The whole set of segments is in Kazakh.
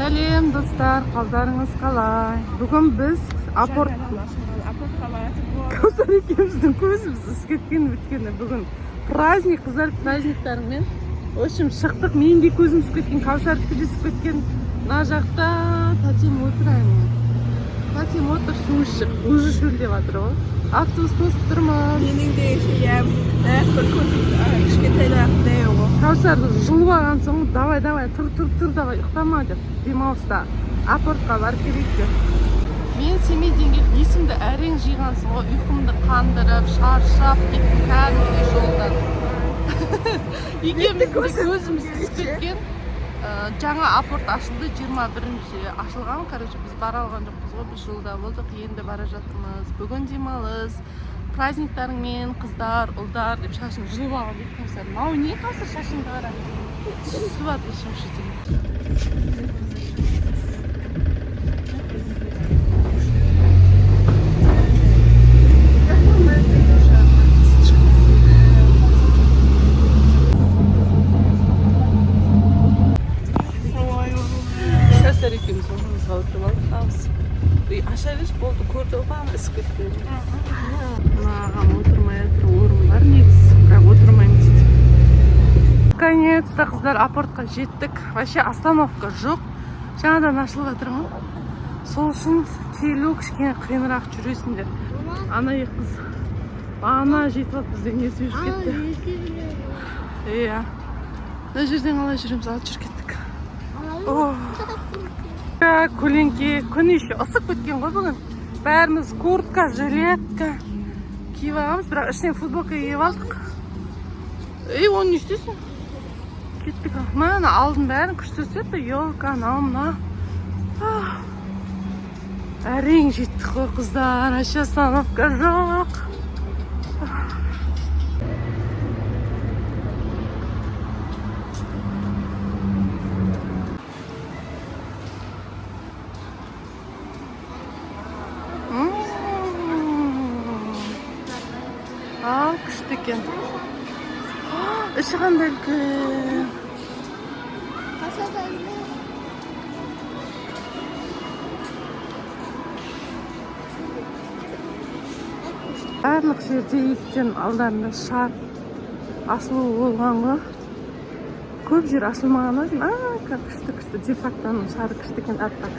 Сәлем достар, қалдарыңыз қалай? Бүгін біз апортқа Кәусар екеуміздің көзіміз үскеткен өткені бүгін праздник, қыздар праздниктарымен. В общем, шықтық, мен де көзім үскеткен, Кәусардікі де үскеткен. Мына жақта Татьям отырайын. Татьям отыр, су ішіп, уже шөлдеп жатыр ғой. Автобус тосып тұрмыз. Менің де шеям, бір кішкентайларында ғой. Кәусар жылып алған соң, давай, тұр, давай, ұйықтама деп, демалыста. Апортқа барып керек деп. Мен Семейден келіп есімді әрең жиғансың ғой, ұйқымды қандырып, шаршап кеттім кәдімгідей жолдан. Екеуміздің көзіміз түспеткен. Жаңа апорт ашылды, 21-ші ашылған. Короче, біз бара алған жоқпыз ғой, біз жолда болдық, енді бара жатырмыз. Бүгін демалыс, праздниктарыңмен қыздар, ұлдар деп шашын жұлып алған деп Кәусар. Мау не Кәусар шашыңды қара? Түсіп жатыр шымшыдың. Екеуміз орнымызға отырып алдық, ауыз. Аша берші болды, көрді оған ісіп кетті. Мынаған отырмай жатыр, орын бар негіз, бірақ отырмаймыз. Наконец-то қыздар апортқа жеттік. Вообще остановка жоқ. Жаңадан ашылып жатыр ма? Сол үшін келу кішкене қиынырақ жүресіңдер. Ана екі қыз. Ана жетіп алып бізден есі жүріп кетті. Иә. Мына жерден қалай жүреміз, алып жүріп кеттік. Көлеңке, күн еще ысып кеткен ғой бүгін. Бәріміз куртка, жилетка киіп алғанбыз, бірақ ішіне футболка киіп алдық. Оны не істейсің? Кеттік. Мана алдын бәрін күшті өсетті, елка, мына. Әрең жеттік қой қыздар, аша остановка жоқ. Күшті екен. Іші қандай үлкен. Барлық жерде еттен алдарында шар асылу болған ғой. Көп жер асылмаған ғой. Күшті. Дефактаның шары күшті екен аттақ.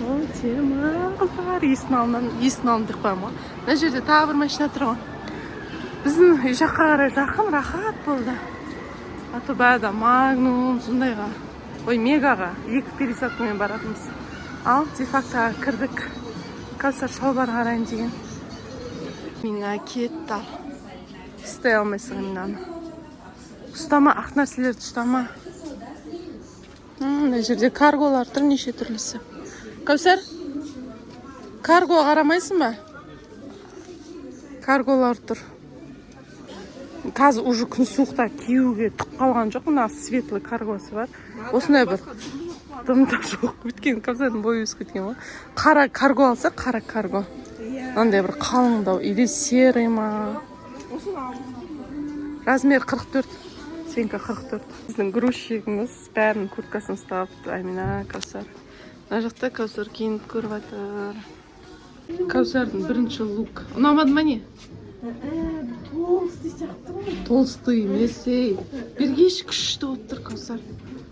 Ол тема қыздар. Есін алдым деп қойым ғой. Мына жерде тағы бір машина тұр ғой. Біздің үй жаққа қарай жақын, рахат болды. Аты бәді Магнум, сондайға. Мегаға, екі пересадкамен баратымыз. Ал, дефактаға кірдік. Кәусар шалбар қарайын деген. Менің әкетті ал. Ұстай алмайсың мен. Ұстама, ақ нәрселерді ұстама. Мына жерде карголар тұр, неше түрлісі. Кәусар, карго қарамайсың ба? Карголар тұр. Қазір уже күн суықта киюге түк қалған жоқ. Мына светлый каргосы бар. Осындай бір дымда жоқ. Өткен Кәусардың бойы өсіп кеткен ғой. Қара карго алса, қара карго. Андай бір қалыңдау. Или серый ма? Размер 44. Сенка 44. Біздің грузчигіміз бәрінің курткасын ұстап. Амина, Кәусар. Мына жақта Кәусар киініп көріп жатыр. Кәусардың бірінші лук. Ұнамады ма не? Толстый сияқты ғой. Толстый емес, бергеш күшті болып тұр Кәусар.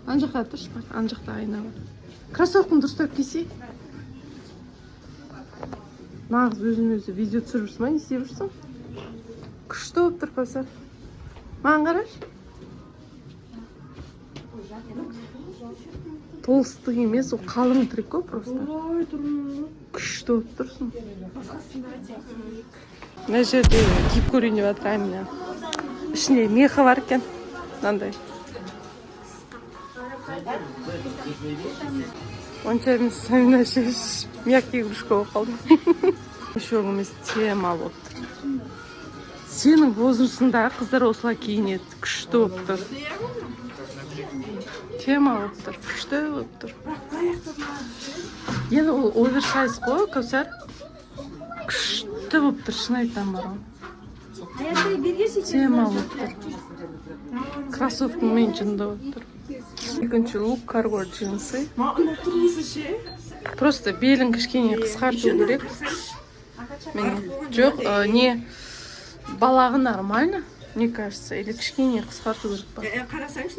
Ана жақта тұршы бар, ана жақта айна бар. Кроссовканы дұрыстап кисе. Нағыз өзін-өзі видео түсіріп жүрсің ба, не істеп жүрсің? Күшті болып тұр Кәусар. Маған қарашы. Толстый емес, ол қалың трико просто. Күшті болып тұрсың. Мына жерде киіп көрейін деп жатыр Амина. Ішінде меха бар екен. Мынандай. Онша емес, Амина шеш мягкий игрушка болып қалды. Шоғымыз тема болып тұр. Сенің возрастыңдағы қыздар осылай киінеді. Күшті болып тұр. Тема болып тұр. Күшті болып тұр. Енді ол оверсайз қой, Кәусар. Күшті болып тұр, шын айтам бар ғой. Тема болып тұр. Кроссовкамен жынды болып тұр. Екінші лук карго джинсы. Ана тұрмысы ше? Просто белін кішкене қысқарту керек. Жоқ, не балағы нормально, мне кажется, или кішкене қысқарту керек па? Қарасаңшы,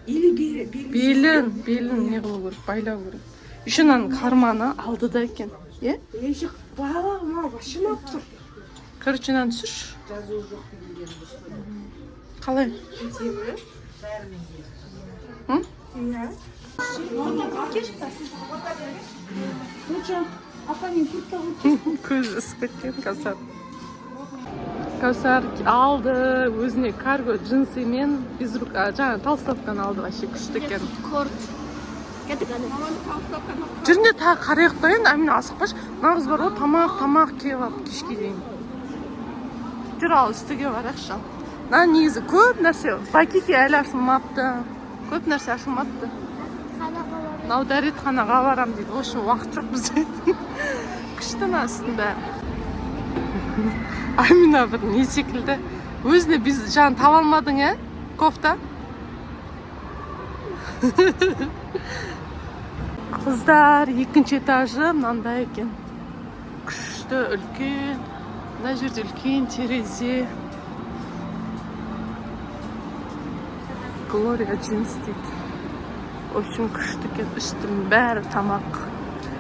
или Белін не қылу керек, байлау керек. Еще мынаның карманы алдыда екен. Е? Ешік балағыма башым ап тұр. Короче, мынаны түсірші. Қалай? Иә. Көзі ісіп кеткен Кәусар. Кәусар алды өзіне карго джинсы мен жаңа толстовканы алды, вообще күшті екен. Жүрінде тағы қарайық та енді, әмін асықпаш. Нағыз бар, тамақ кеп алып кешке дейін. Жүр ал, үстіге барақшы. Негізі көп нәрсе, пакеті әлі ашылмапты. Көп нәрсе ашылмапты. Нау дәретханаға барам дейді. В общем, уақыт жоқ бізде. Күшті үстін бәрі. Амина бір не секілді. Өзіне біз жаңа таба алмадың, кофта? Қыздар, екінші этажы мынандай екен. Күшті, үлкен. Мына жерде үлкен терезе. Gloria Jeans дейді. В общем, күшті екен. Үстім бәрі тамақ.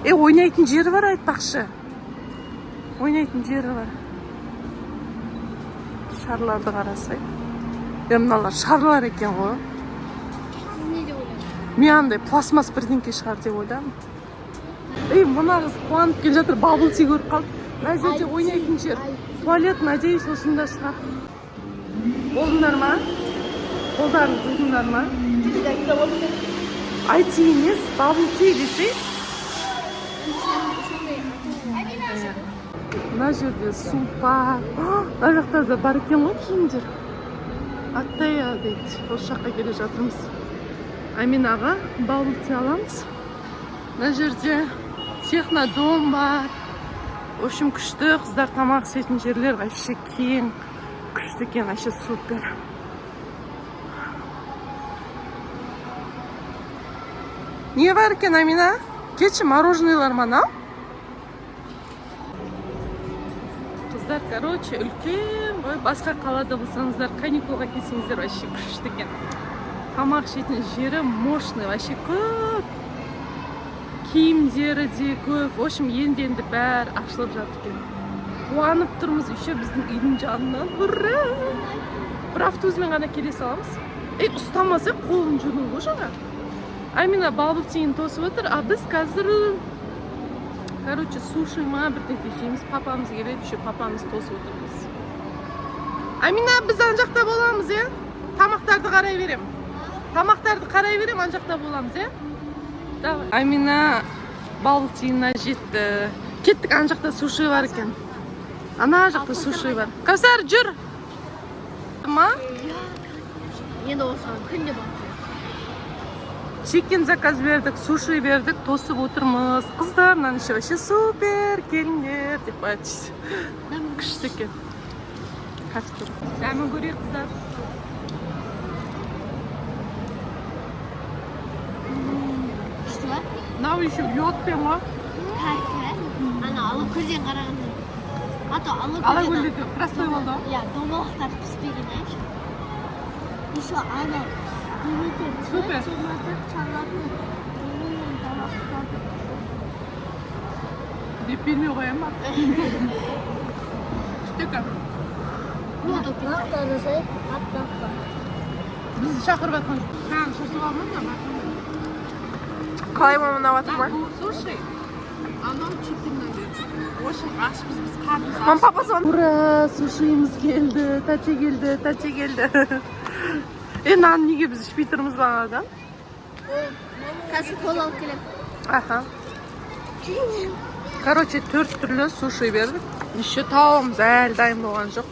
Ойнайтын жері бар айтпақшы. Ойнайтын жері бар. Шарларды қарасай. Мыналар шарлар екен ғой. Мен андай пластмасс бірдеңке шығар деп ойладым. Мына қыз қуанып келе жатыр, бабл-ти көріп қалды. Мына жерде ойнайтын жер. Туалет, надеюсь, осында шығар. Болдыңдар ма? Қолдарын қойдыңдар ма? IT емес, бабл-ти десе. Мына жерде су бар. Мына жақтарда бар екен ғой киімдер. Аттая дейді. Осы жаққа келе жатырмыз. Аминаға бабл-ти аламыз. Мына жерде технодом бар. В общем, күшті, қыздар тамақ істейтін жерлер вообще кең. Күшті екен, вообще супер. Не бар екен, Амина? Кетші, мороженыйлар мана? Қыздар, короче, үлкен ғой. Басқа қалада болсаңыздар, каникулға келсеңіздер вообще күшті екен. Тамақ ішетін жері мощный, вообще көп. Киімдері де көп. В общем, енді бәрі ашылып жатыр екен. Қуанып тұрмыз, еще біздің үйдің жанынан. Ура! Бір автобуспен ғана келе саламыз. Ұстамаса қолын жүрдің ғой жаңа. Амина бабл-тиін тосып отыр, а біз қазір короче, суши ма бірдеңке жейміз. Папамыз келеді, еще папамыз тосып отырмыз. Амина, біз ана жақта боламыз, Тамақтарды қарай берем. Ана жақта боламыз, Давай. Амина бабл-тиіне жетті. Кеттік, ана жақта суши бар екен. Ана жақта суши бар. Кәусар, жүр. Ма? Енді осыған күнде бар. Чикен заказ бердік, суши бердік, тосып отырмыз. Қыздар, мынаны ше вообще супер, келіңдер деп айтшы. Күшті екен. Қазір дәмін көрейік, қыздар. Күшті ба? Мынау еще йодпен ғой. Ана алакөлден қарағанда. Алакөлдегі простой болды ғой. Иә, домалақтар піспеген әш. Еще ана Супер. Деп бермей қоян ба? Күшті Бізді шақырып атқан. Шашып алмады ма? Қалай мамына батыр ма? Суши. Анау чикен наверное. В общем, ашпыз біз қарымыз. Мам, папа звонды. Ура, сушиіміз келді, тәте келді. Нан неге біз ішпей тұрмыз бағанадан? қазір кола алып келем. Аха. Короче, 4 түрлі суши бердік. Еще тауымыз әлі дайын болған жоқ.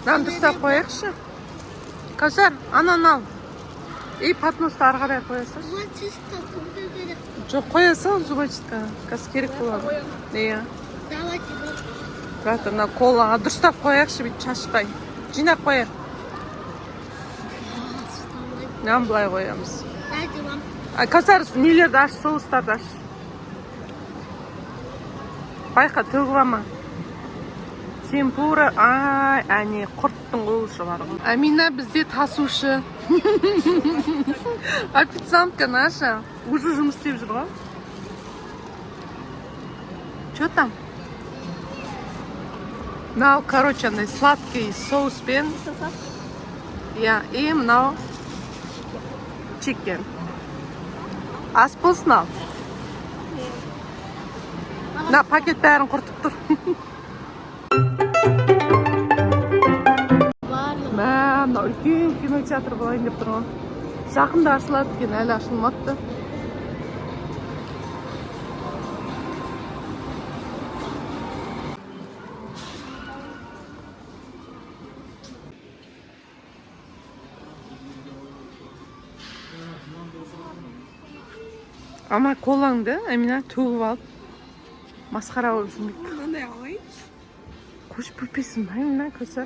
Нан дұрыстап қояқшы. Кәусар, анан ал. Подносты ары қарай қоясың. Зубочистка кімді керек? Жоқ, қоясың зубочистка. Қазір керек болады. Иә. Давайте. Братыр, мына колаға дұрыстап қояқшы, бүйтіп шашпай. Жинап қояқ. Мынаны былай қоямыз. Әдемі. Кәусар, нелерді аш, соустарды аш. Байқа, төгіп ама. Темпура, ай, әне, құрттың қолышы бар ғой. Амина бізде тасушы. Официантка наша. Уже жұмыс істеп жүр ғой. Чё там? Мынау, короче, андай сладкий соуспен. Я, и мынау чикен. Ас болсын ал. На, пакет бәрін құртып тұр. Мә, мынау үлкен кинотеатр болайын деп тұрған. Жақында ашылады екен, әлі ашылмапты. Ама колаңды, Амина, төгіп алып, масқара болып жүрмек. Мынандай алайын. Қош бөпесін, Амина, көсі.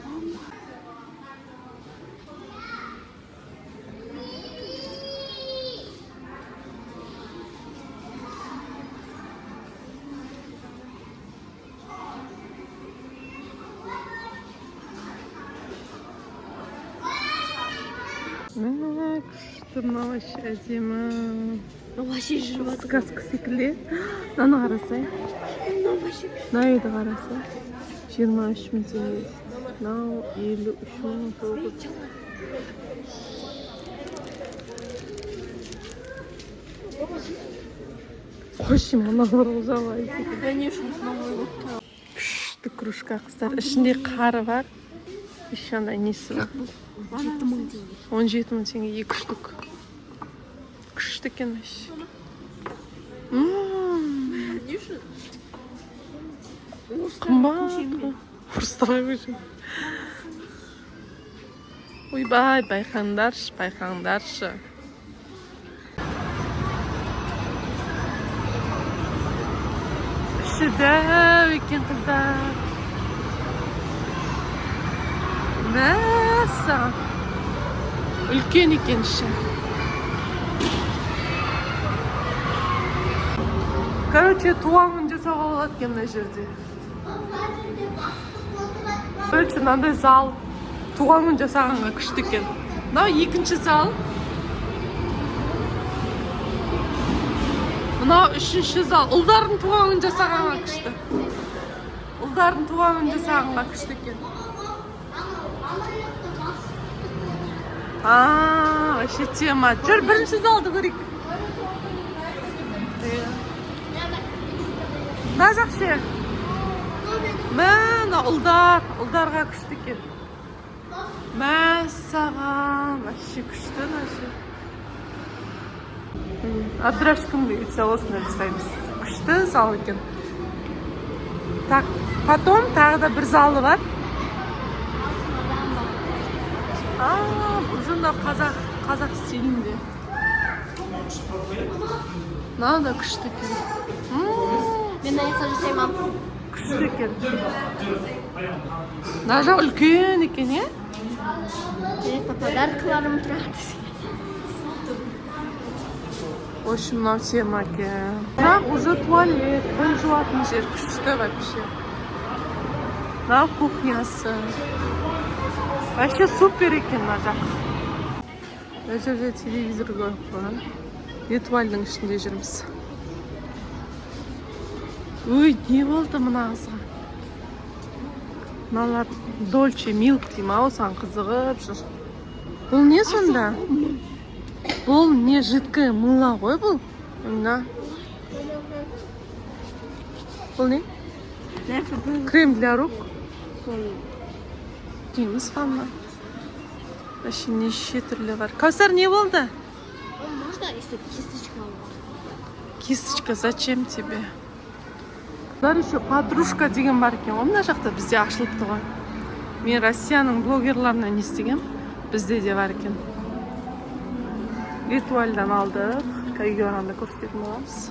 Мә, күшті мынау вообще әдемі. Вообще жүріп Сказка секілді. Мынаны қарасай. Мына үйді қарасай. 23 мың теңге. Мынау 53 мың 900. Қойшы, мыналар ұзабай. Конечно, снова вот. Күшті кружка қыздар. Ішінде қары бар. Еще андай несі бар. 17 мың теңге 2 штук. Күшті екен вообще. Қымбат. Ұрыстыра көшім. Ойбай, байқаңдаршы, байқаңдаршы. Іші дәу екен қыздар. Мәсі. Үлкен екен іші. Короче, туаңын жасауға болады екен мына жерде. Короче, мынандай зал. Туаңын жасағанға күшті екен. Мынау екінші зал. Мынау үшінші зал. Ұлдардың туаңын жасағанға күшті. Ұлдардың туаңын жасағанға күшті екен. Вообще тема. Жүр, бірінші залды көрейік. Мына жақшы. Мә, ұлдарға күшті екен. Мә, саған. Вообще күшті, вообще. Абдрашкімді үйтсе осында жасаймыз. Күшті зал екен. Так, потом тағы да бір залы бар. Ұзында қазақ стилінде. Мынау да күшті екен. Мен аяқта жасаймын. Күшті екен. Мына жақ үлкен екен, е? Подаркаларым тұрады. В общем, мынау тема екен. Бірақ уже туалет, қол жуатын жер күшті вообще. Мынау кухнясы. Вообще супер екен мына жақ. Мына жерде телевизор көріп қойған. Етуальдің ішінде жүрміз. Ой, не болды мына қызға? Мыналар Dolce Milk дейм, осыған қызығып жүр. Бұл не сонда? Бұл не жидкое мыло ғой бұл? Мына. Бұл не? Крем для рук. Дейміз ғана. Вообще неше түрлі бар. Кәусар, не болды? Можно, если кисточка алып? Кисточка, зачем тебе? Бұлар еще подружка деген бар екен. Мына жақта бізде ашылыпты ғой. Мен Россияның блогерларынан естігем. Бізде де бар екен. Ритуальдан алдық. Үйге барғанда көрсететін боламыз.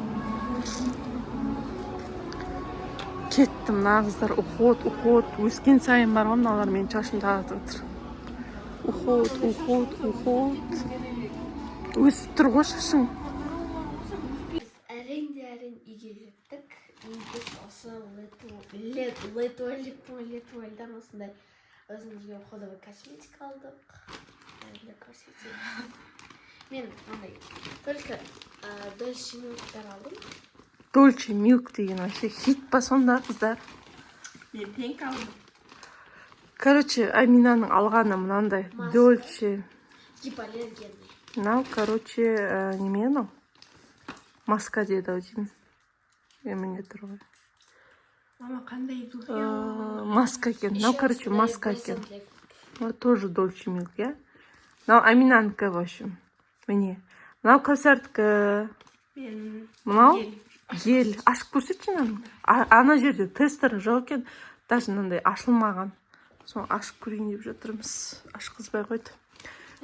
Кеттім, мына қыздар. Уход. Өскен сайын бар ғой, мыналар менің шашымды ағытып отыр. Уход. Өсіп тұр ғой шашың. Biz әрең үйге жеттік. Біз осы Летуальдан осындай өзімізге ходовый косметика алдық. Әлі көрсетейін. Мен ондай только Дольче Милктар алдым. Дольче Милк деген вообще хит па сонда қыздар. Мен пенк алдым. Короче, Аминаның алғаны мынандай Дольче. Гипоаллергенный. Мынау, короче, неме анау? Маска деді ау деймін. Міне тұр ғой. Мама, қандай духи? Маска екен. Мынау, короче, маска екен. Мынау тоже Дольче Милк, я? Мынау Аминанікі, в общем. Міне. Мынау Кәусәрдікі. Мынау гель. Ашып көрсетші мынаны. Ана жерде тестері жоқ екен. Даже мынандай ашылмаған. Соны ашып көрейін деп жатырмыз. Ашқызбай қойды.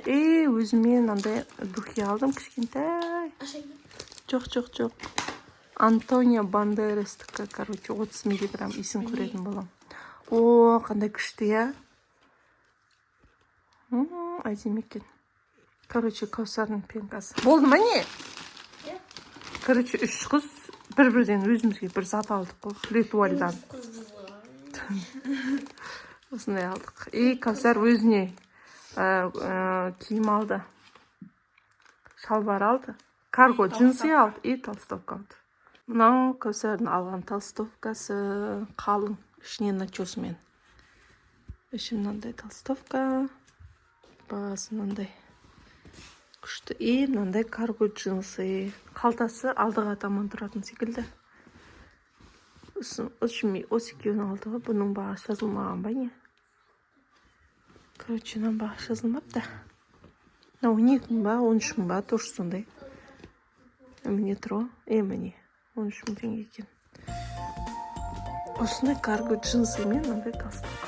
Өзіме мынандай духи алдым кішкентай. Жоқ. Антонио Бандерастікі, короче, 30 миллиграмм иісін көретін болам. О, қандай күшті, я? Әдемі екен. Короче, Кәусардың пенкасы. Болды ма не? Короче, 3 қыз бір-бірден өзімізге бір зат алдық қой. Летуальдан. Осындай алдық. Кәусар өзіне киім алды. Шалбар алды. Карго джинсы алды. Толстовка алды. Мынау Кәусардың алған толстовкасы қалың. Ішінен начосымен. Іші мынандай толстовка. Басы мынандай. Күшті. Мынандай карго джинсы. Қалтасы алдыға таман тұратын секілді. Осы екеуін алды ғой. Бұның бағасы жазылмаған ба не? Короче, нам бағасы жазылмапты. 12 мың ба, 13 мың ба, тоже сондай. Міне тұр, міне. 13 мың теңге екен. Осындай карго джинсы мен мынандай толстовка.